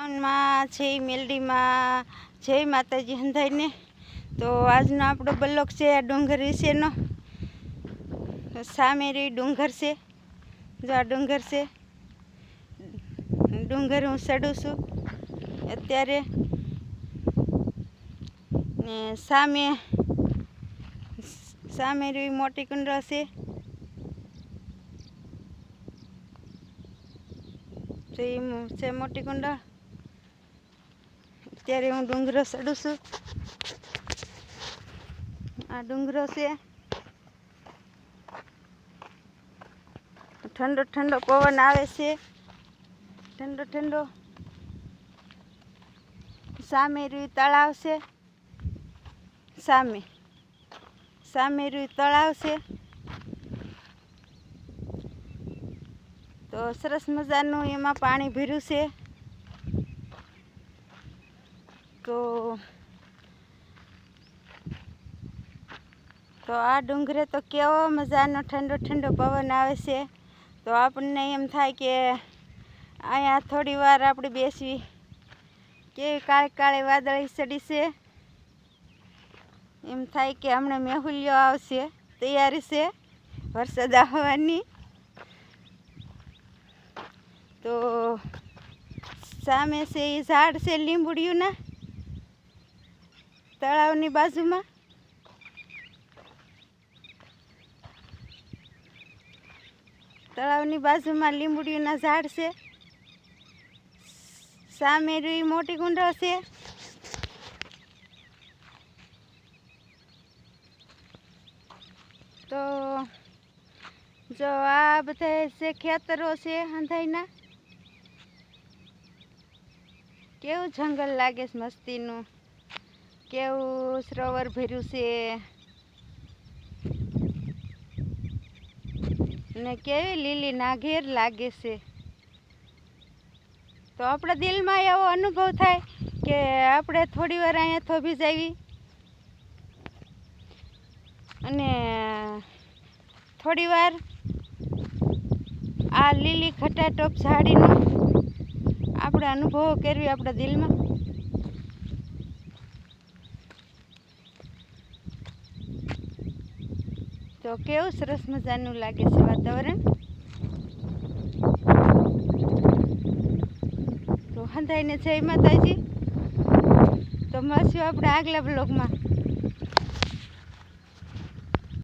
માં છે મેલડીમાં જય માતાજી હંધાઈને. તો આજનો આપણો બ્લોગ છે આ ડુંગર વિશેનો. સામે રી ડુંગર છે, જો આ ડુંગર છે. ડુંગર હું ચડું છું અત્યારે ને સામે રી મોટી કુંડળ છે. તો એ છે મોટી કુંડળ. અત્યારે હું ડુંગરો ચડું છું. આ ડુંગરો છે. ઠંડો ઠંડો પવન આવે છે, ઠંડો ઠંડો. સામે રૂ તળાવ છે, સામે રૂ તળાવ છે. તો સરસ મજાનું એમાં પાણી ભર્યું છે. તો આ ડુંગરે તો કેવો મજાનો ઠંડો ઠંડો પવન આવે છે. તો આપણને એમ થાય કે અહીંયા થોડી વાર આપણે બેસવી. કેવી કાળી કાળી વાદળી ચડી છે. એમ થાય કે હમણાં મેહુલિયો આવશે, તૈયારી છે વરસાદ આવવાની. તો સામે છે એ ઝાડ છે લીંબુડિયુંના, તળાવની બાજુમાં. તળાવની બાજુમાં લીંબુડિયુંના ઝાડ છે. સામે રી મોટી કુંડળ છે. તો જો આ બધા છે ખેતરો છે હંધાઈના. કેવું જંગલ લાગે છે મસ્તીનું, કેવું સરોવર ભર્યું છે ને કેવી લીલી નાઘેર લાગે છે. તો આપણા દિલમાં એવો અનુભવ થાય કે આપણે થોડી વાર અહીંયા થોભી જાવી અને થોડી વાર આ લીલી ખટાટોપ ઝાડીનો આપણે અનુભવ કરવી આપણા દિલમાં. તો કેવું સરસ મજાનું લાગે છે વાતાવરણ. તો હંધાઈને જય માતાજી. તો મળશું આપણે આગલા બ્લોગમાં.